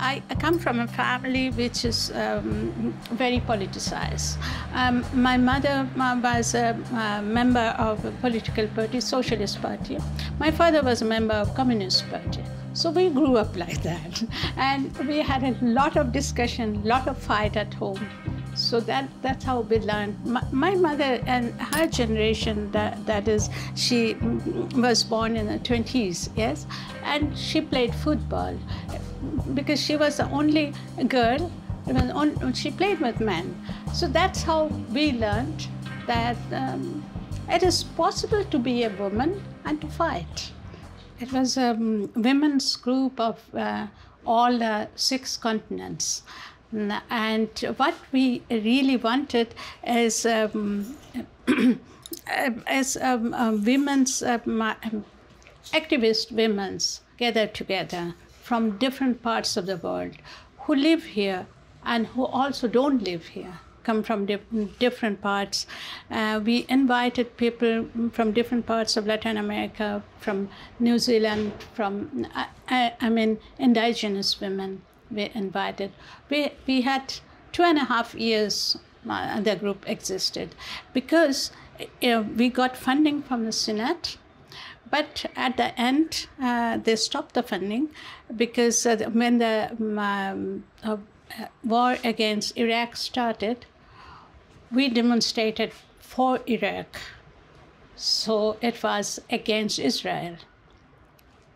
I come from a family which is very politicized. My mother was a member of a political party, Socialist Party. My father was a member of Communist Party. So we grew up like that. And we had a lot of discussion, a lot of fight at home. So that's how we learned. My mother and her generation, that is, she was born in the 20s, yes? And she played football because she was the only girl. She played with men. So that's how we learned that it is possible to be a woman and to fight. It was a women's group of all 6 continents. And what we really wanted is women's, activist women's gathered together from different parts of the world who live here and who also don't live here, come from different parts. We invited people from different parts of Latin America, from New Zealand, from, indigenous women. We invited. We had 2.5 years the group existed because we got funding from the Senate, but at the end they stopped the funding because when the war against Iraq started, we demonstrated for Iraq. So it was against Israel.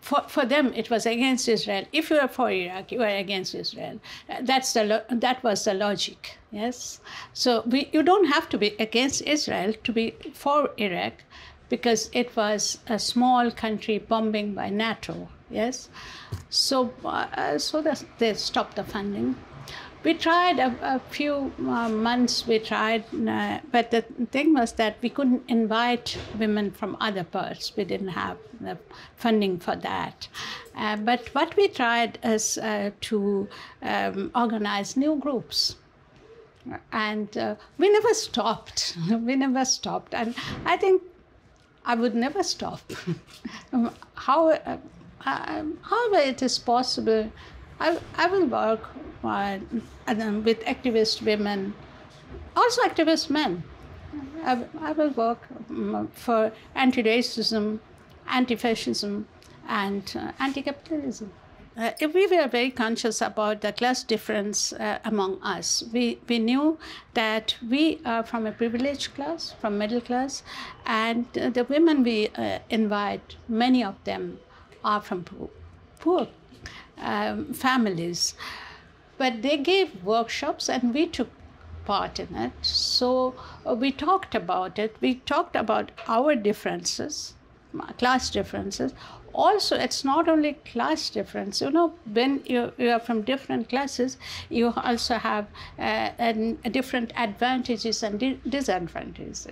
For them, it was against Israel. If you are for Iraq, you are against Israel. That was the logic, yes? So you don't have to be against Israel to be for Iraq because it was a small country bombing by NATO, yes? So they stopped the funding. We tried a few months, but the thing was that we couldn't invite women from other parts. We didn't have the funding for that. But what we tried is to organize new groups. And we never stopped. We never stopped. And I think I would never stop. However it is possible, I will work with activist women, also activist men. I will work for anti-racism, anti-fascism, and anti-capitalism. We were very conscious about the class difference among us. We knew that we are from a privileged class, from middle class, and the women we invite, many of them are from poor families. But they gave workshops and we took part in it. So we talked about it. We talked about our differences, class differences. Also, it's not only class difference. You know, when you are from different classes, you also have different advantages and disadvantages.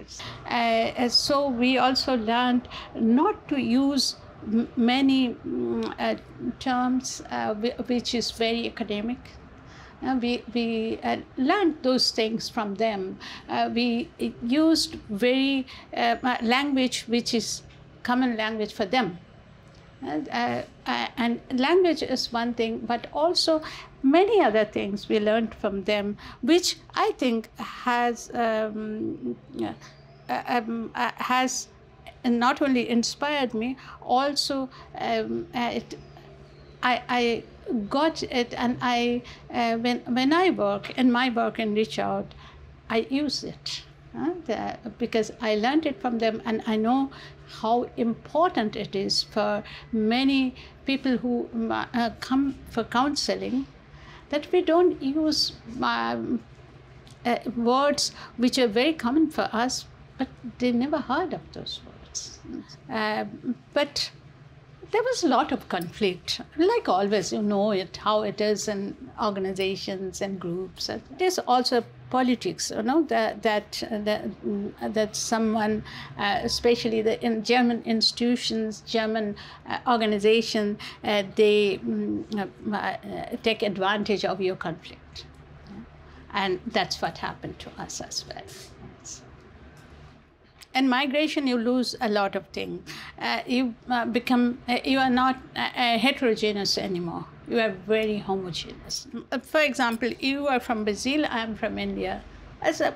So we also learned not to use many terms which is very academic. We learned those things from them. We used very language which is common language for them. And language is one thing, but also many other things we learned from them, which I think has not only inspired me, also I got it, and when I work in my work in ReachOut, I use it because I learned it from them, and I know how important it is for many people who come for counseling, that we don't use words which are very common for us, but they never heard of those words. But there was a lot of conflict. Like always, you know how it is in organizations and groups. There's also politics, you know, that someone, especially in German institutions, German organizations, they take advantage of your conflict. And that's what happened to us as well. In migration, you lose a lot of things. You are not heterogeneous anymore. you are very homogeneous. For example, you are from Brazil, I am from India. As a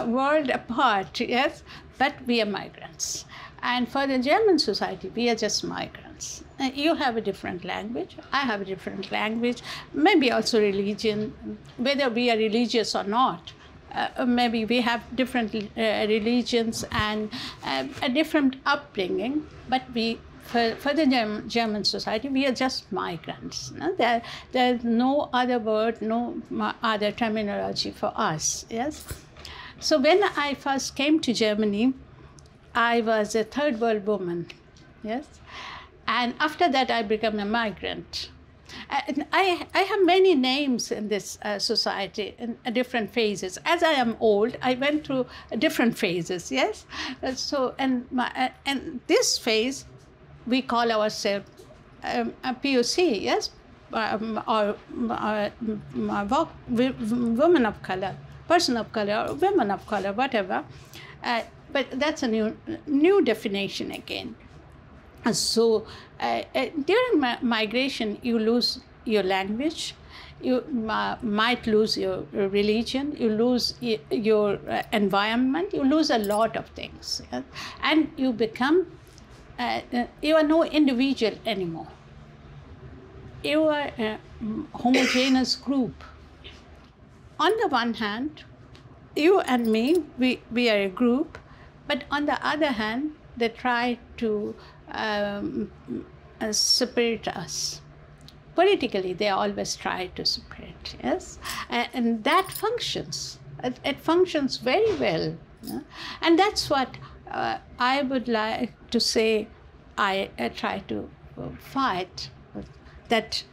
world apart, yes, but we are migrants. And for the German society, we are just migrants. You have a different language, I have a different language, maybe also religion, whether we are religious or not. Maybe we have different religions and a different upbringing, but for the German society, we are just migrants. No? There's no other word, no other terminology for us. Yes. So when I first came to Germany, I was a third world woman. Yes, and after that I became a migrant. I have many names in this society in different phases. As I am old, I went through different phases. Yes, so and this phase, we call ourselves a POC. Yes, or women of color, person of color, or women of color, whatever. But that's a new definition again. So during migration, you lose your language, you might lose your religion, you lose your environment, you lose a lot of things. Yes? And you become, you are no individual anymore. You are a homogeneous group. On the one hand, you and me, we are a group, but on the other hand, they try to separate us. Politically, they always try to separate, yes? And that functions. It functions very well. Yeah? And that's what I would like to say I try to fight, that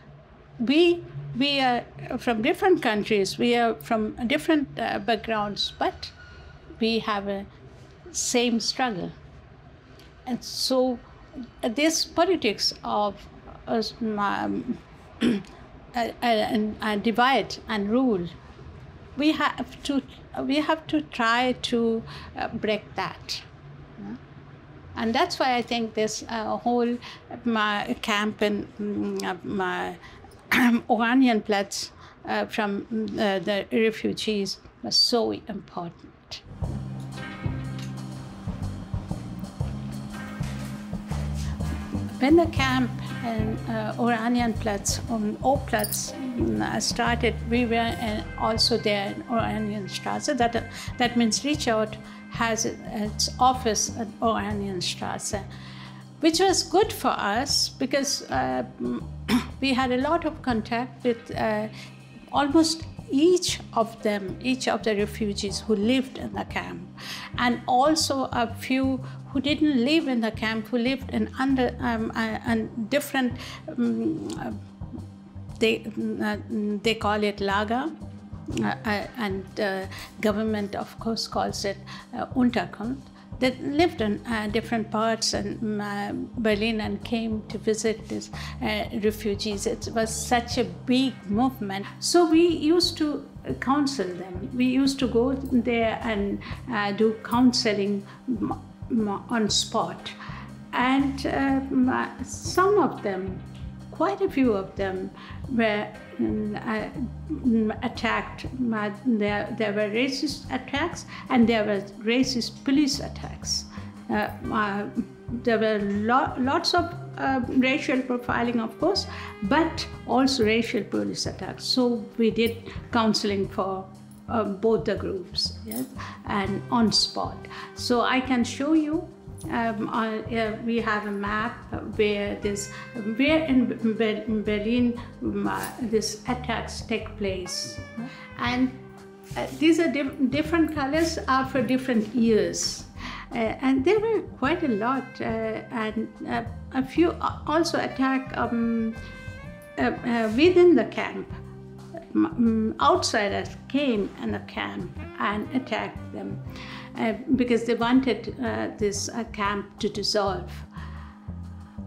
we are from different countries, we are from different backgrounds, but we have a same struggle. And so this politics of divide and rule, we have to try to break that. And that's why I think this whole camp in Oranienplatz from the refugees was so important. When the camp in Oranienplatz on O-Platz started, we were also there in Oranienstraße. That means ReachOut has its office at Oranienstraße, which was good for us because we had a lot of contact with almost each of the refugees who lived in the camp, and also a few who didn't live in the camp, who lived in different, they call it Lager, and government of course calls it Unterkunft. They lived in different parts in Berlin and came to visit these refugees. It was such a big movement. So we used to counsel them. We used to go there and do counseling on spot. And some of them, quite a few of them, were attacked. There were racist attacks and there were racist police attacks. There were lots of racial profiling, of course, but also racial police attacks. So we did counseling for both the groups, yes, and on spot. So I can show you. We have a map where in Berlin these attacks take place, and these are different colors are for different years, and there were quite a lot, and a few also attack within the camp. Outsiders came in the camp and attacked them because they wanted this camp to dissolve.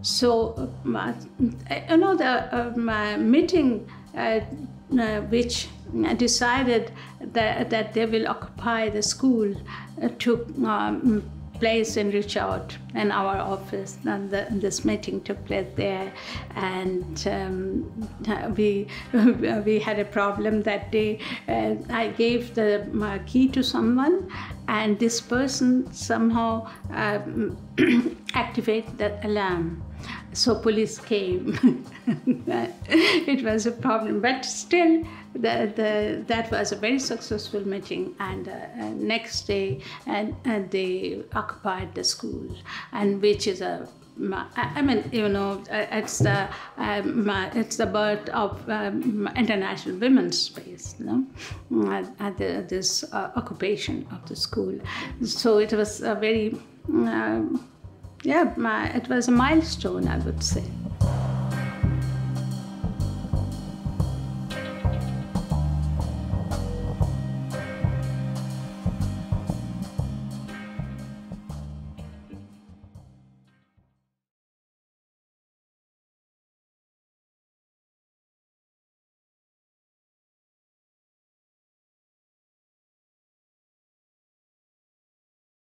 So, the meeting which decided that they will occupy the school took place in ReachOut in our office, and this meeting took place there, and we had a problem that day. I gave the key to someone, and this person somehow activated the alarm. So police came. It was a problem, but still that was a very successful meeting. And next day, and they occupied the school, and which is a, I mean, you know, it's the birth of International Women's Space, you know, at this occupation of the school. So it was a very, it was a milestone, I would say.